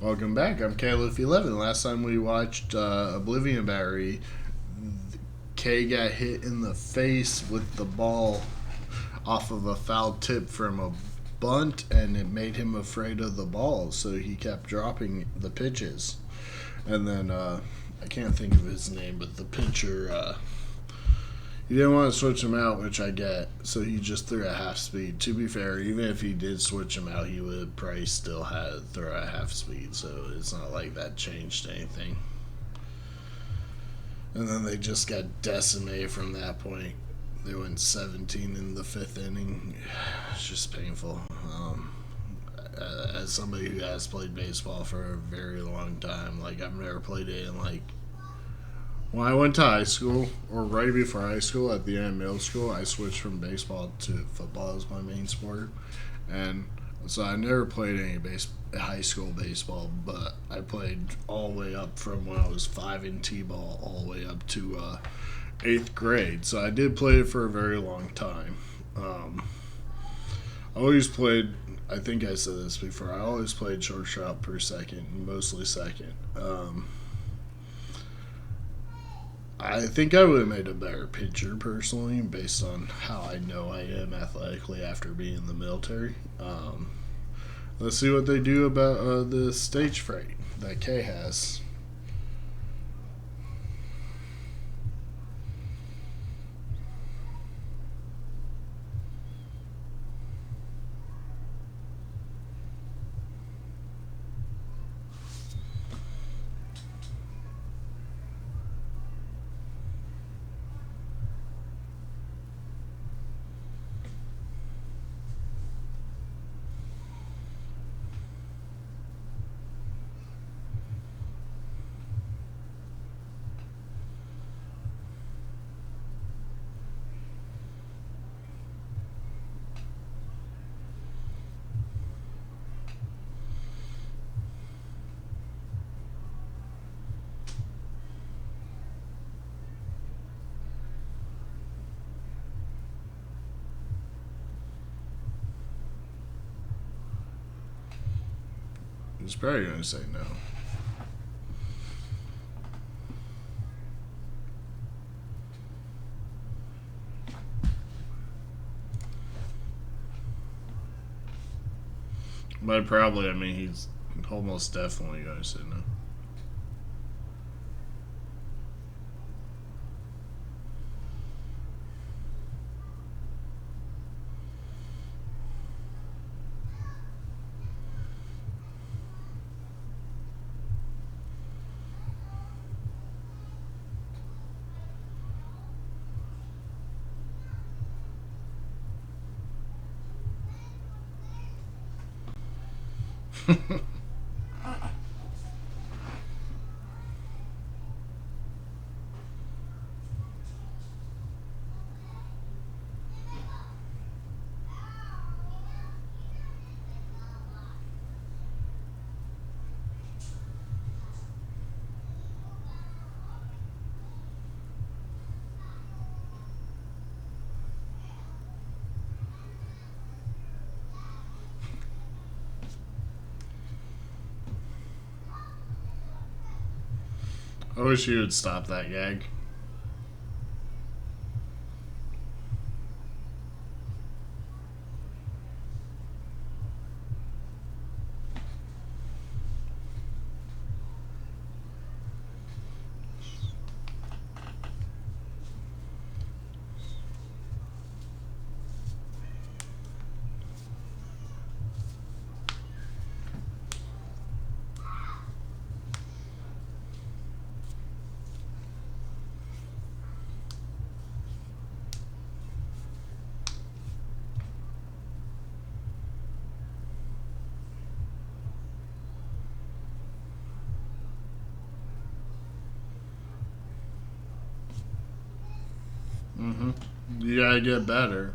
Welcome back. I'm KLF11. Last time we watched Oblivion Battery, K got hit in the face with the ball off of a foul tip from a bunt, and it made him afraid of the ball, so he kept dropping the pitches. And then, I can't think of his name, but the pitcher, he didn't want to switch him out, which I get, so he just threw at half speed. To be fair, even if he did switch him out, he would probably still had throw at half speed, so it's not like that changed anything. And then they just got decimated from that point. They went 17 in the fifth inning. It's just painful. As somebody who has played baseball for a very long time, like I've never played it in like when I went to high school, or right before high school, at the end of middle school, I switched from baseball to football as my main sport. And so I never played any high school baseball, but I played all the way up from when I was 5 in T-ball all the way up to 8th grade. So I did play it for a very long time. I always played, I think I said this before, I always played shortstop per second, mostly second. I think I would have made a better pitcher personally, based on how I know I am athletically after being in the military. Let's see what they do about the stage fright that K has. He's probably going to say no. But probably, I mean, he's almost definitely going to say no. I wish you would stop that gag. Mm-hmm. You gotta get better.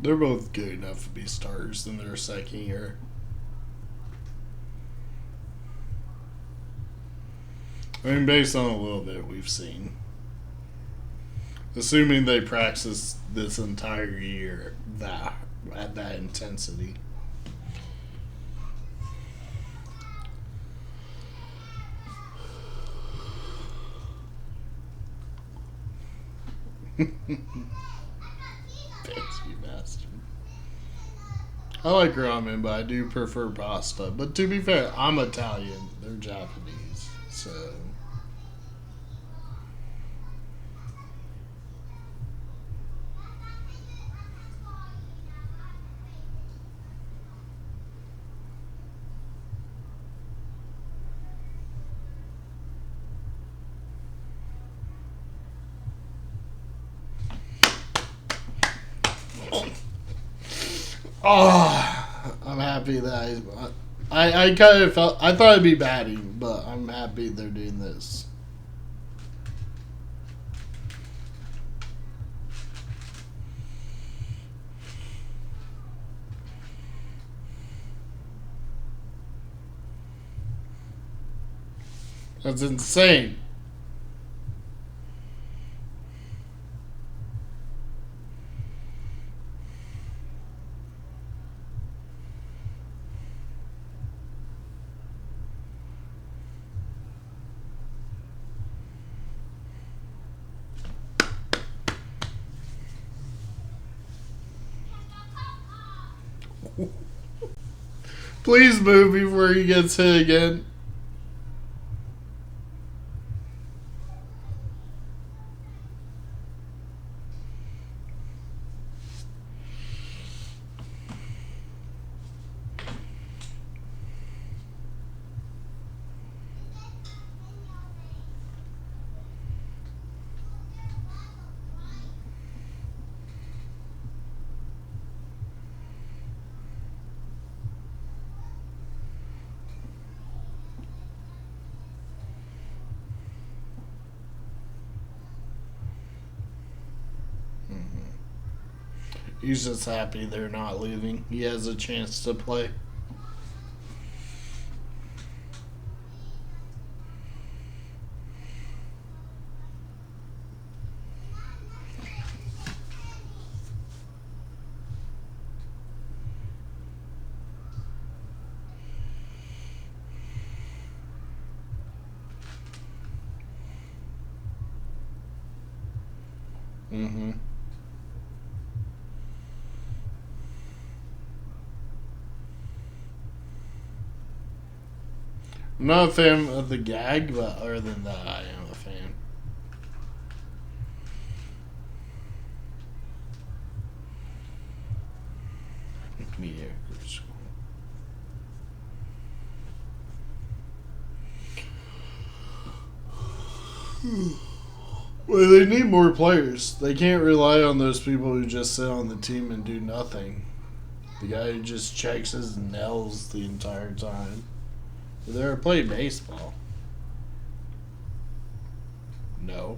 They're both good enough to be stars in their second year. I mean, based on a little bit we've seen. Assuming they practice this entire year at that intensity. Fancy bastard. I like ramen, but I do prefer pasta. But to be fair, I'm Italian. They're Japanese. So. Oh, I'm happy that I kind of felt, I thought it'd be batting, but I'm happy they're doing this. That's insane. Please move before he gets hit again. He's just happy they're not leaving. He has a chance to play. Mm-hmm. I'm not a fan of the gag, but other than that, I am a fan. Media. Well, they need more players. They can't rely on those people who just sit on the team and do nothing. The guy who just checks his nails the entire time. Did they ever play baseball? No.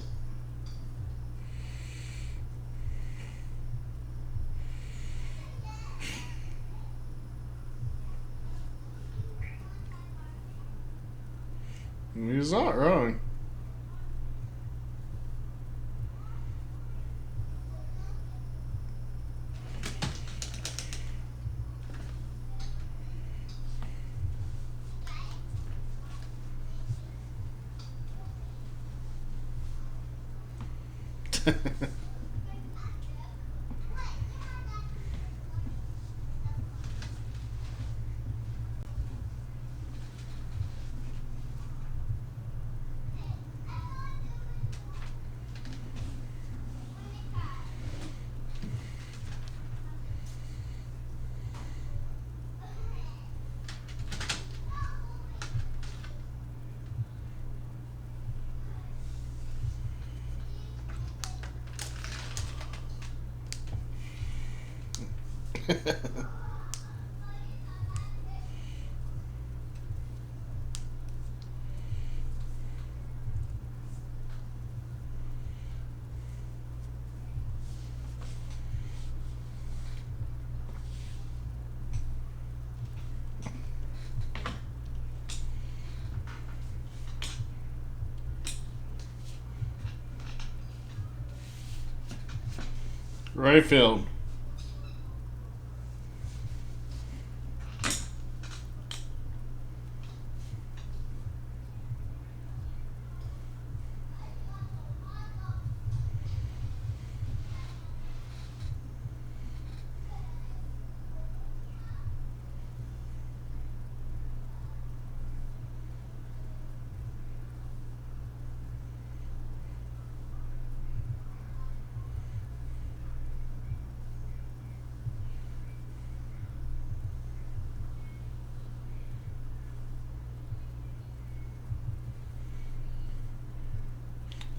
He's not wrong. Right field.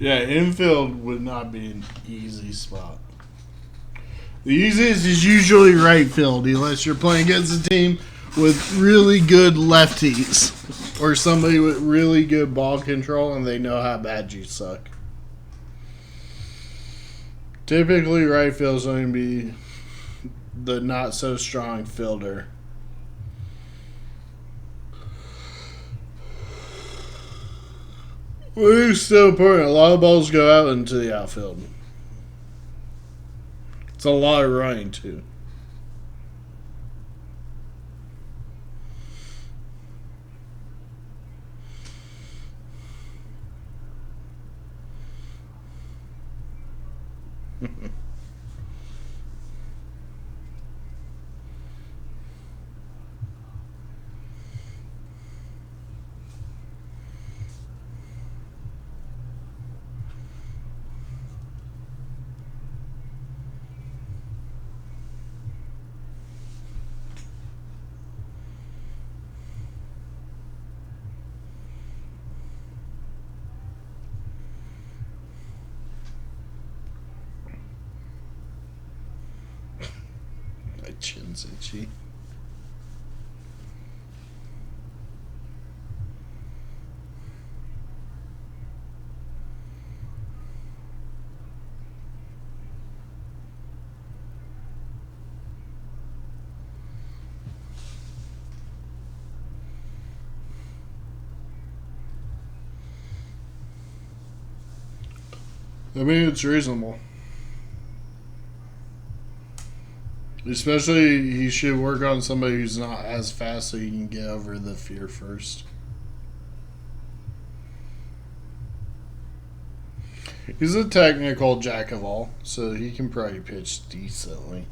Yeah, infield would not be an easy spot. The easiest is usually right field, unless you're playing against a team with really good lefties or somebody with really good ball control and they know how bad you suck. Typically, right field is going to be the not so strong fielder. But it's still important. A lot of balls go out into the outfield. It's a lot of running, too. My chin's itchy. I mean, it's reasonable. Especially, he should work on somebody who's not as fast so he can get over the fear first. He's a technical jack of all, so he can probably pitch decently.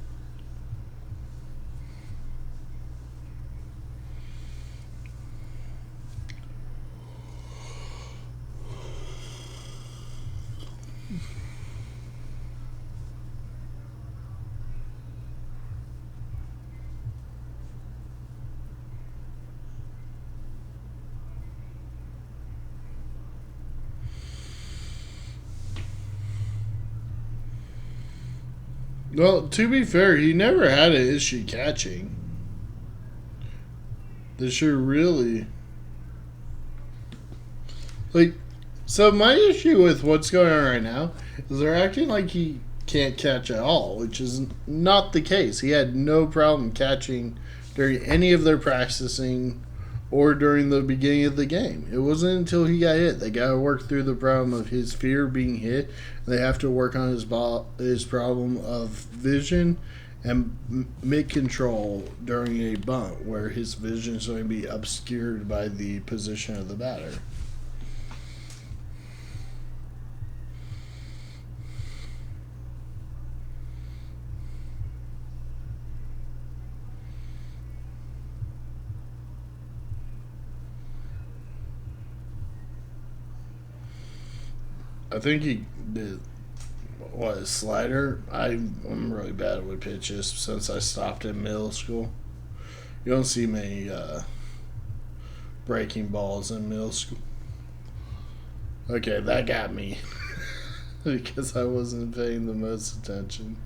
Well, to be fair, he never had an issue catching. This year, really. So my issue with what's going on right now is they're acting like he can't catch at all, which is not the case. He had no problem catching during any of their practicing or during the beginning of the game. It wasn't until he got hit. They got to work through the problem of his fear of being hit. They have to work on his problem of vision and mid control during a bunt where his vision is going to be obscured by the position of the batter. I think he did a slider. I'm really bad with pitches since I stopped in middle school. You don't see many breaking balls in middle school. Okay, that got me because I wasn't paying the most attention.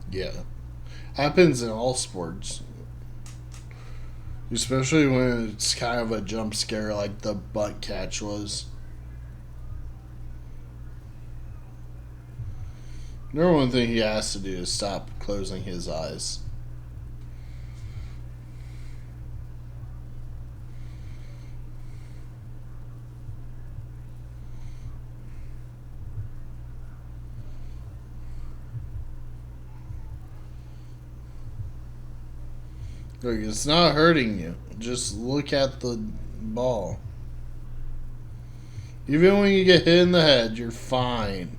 Yeah. Happens in all sports. Especially when it's kind of a jump scare like the butt catch was. Number one thing he has to do is stop closing his eyes. Look, it's not hurting you. Just look at the ball. Even when you get hit in the head, you're fine.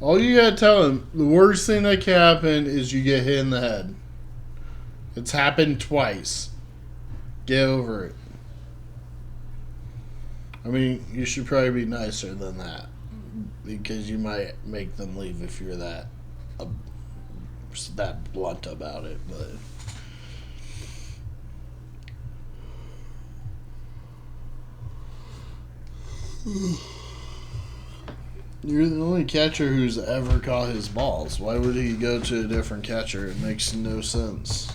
All you gotta tell him, the worst thing that can happen is you get hit in the head. It's happened twice. Get over it. I mean, you should probably be nicer than that. Because you might make them leave if you're that blunt about it, but... You're the only catcher who's ever caught his balls. Why would he go to a different catcher? It makes no sense.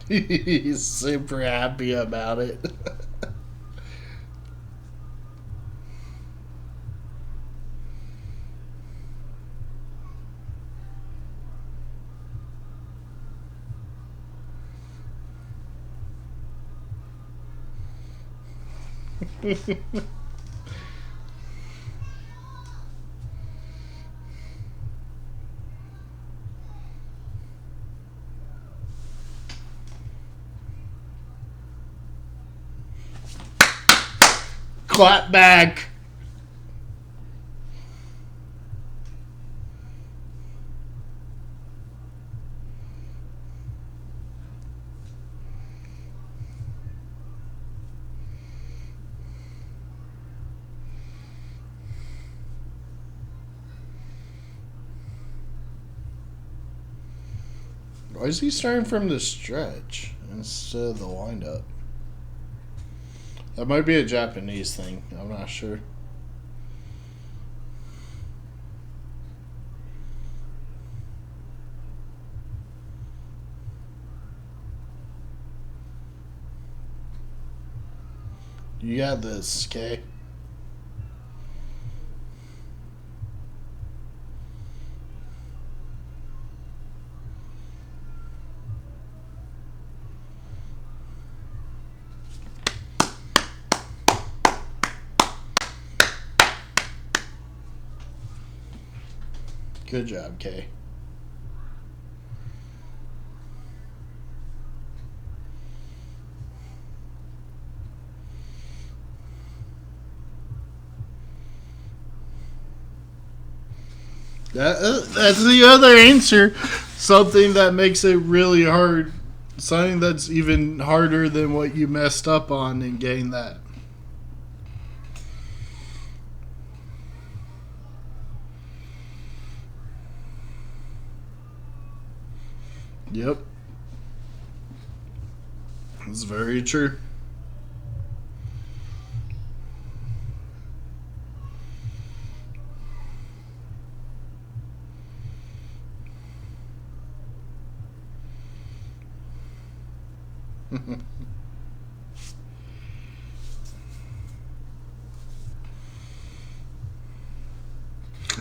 He's super happy about it. Clap back. Why is he starting from the stretch instead of the windup? That might be a Japanese thing. I'm not sure. You got this, okay? Good job, Kay. That's the other answer. Something that makes it really hard. Something that's even harder than what you messed up on and getting that. Yep. That's very true.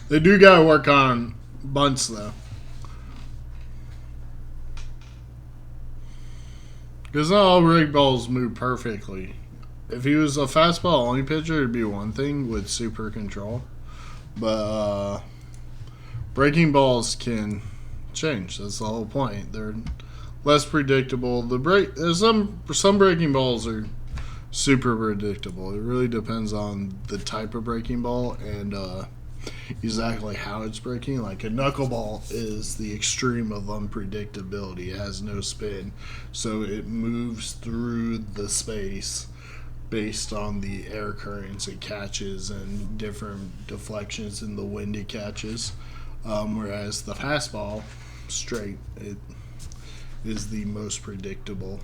They do gotta work on bunts though. Because not all rig balls move perfectly. If he was a fastball only pitcher, it'd be one thing with super control. But breaking balls can change. That's the whole point. They're less predictable. Some breaking balls are super predictable. It really depends on the type of breaking ball and exactly how it's breaking. Like a knuckleball is the extreme of unpredictability. It has no spin, so it moves through the space based on the air currents it catches and different deflections in the wind it catches. Whereas the fastball, straight, it is the most predictable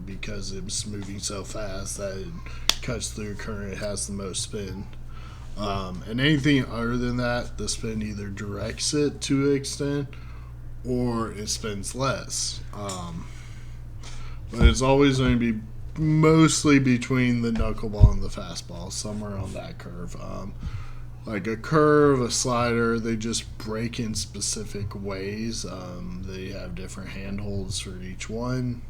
because it's moving so fast that it cuts through current. It has the most spin. And anything other than that, the spin either directs it to an extent or it spins less. But it's always going to be mostly between the knuckleball and the fastball, somewhere on that curve. Like a curve, a slider, they just break in specific ways. They have different handholds for each one.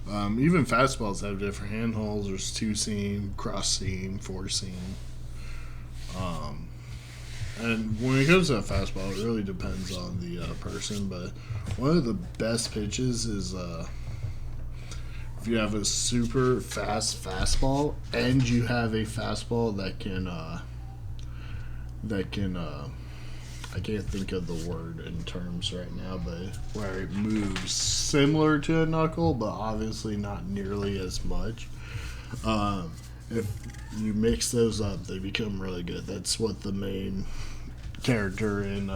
Even fastballs have different handholds. There's 2-seam, cross-seam, 4-seam. And when it comes to a fastball, it really depends on the person. But one of the best pitches is if you have a super fast fastball and you have a fastball that can I can't think of the word in terms right now, but where it moves similar to a knuckle, but obviously not nearly as much. If you mix those up, they become really good. That's what the main character in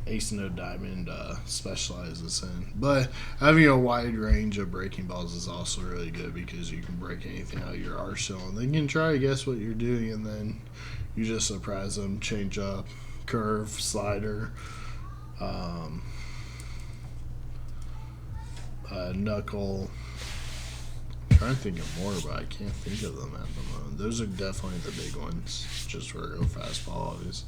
Ace No Diamond specializes in. But having a wide range of breaking balls is also really good because you can break anything out of your arsenal. And they can try to guess what you're doing, and then you just surprise them. Change up, curve, slider, knuckle. I'm trying to think of more, but I can't think of them at the moment. Those are definitely the big ones, just for a real fastball, obviously.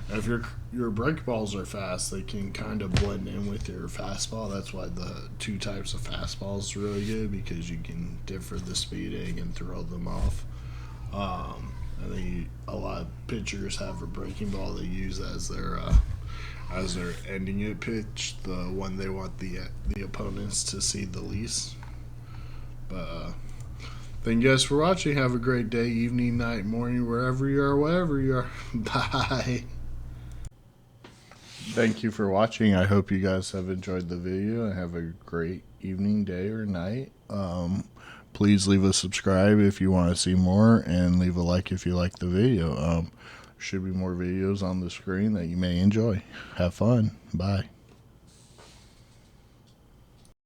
And if your break balls are fast, they can kind of blend in with your fastball. That's why the two types of fastballs are really good, because you can differ the speeding and throw them off. I think a lot of pitchers have a breaking ball they use as their ending it pitch, the one they want the opponents to see the least. But thank you guys for watching. Have a great day, evening, night, morning, wherever you are, wherever you are. Bye. Thank you for watching. I hope you guys have enjoyed the video and have a great evening, day, or night. Please leave a subscribe if you want to see more, and leave a like if you like the video. Should be more videos on the screen that you may enjoy. Have fun. Bye.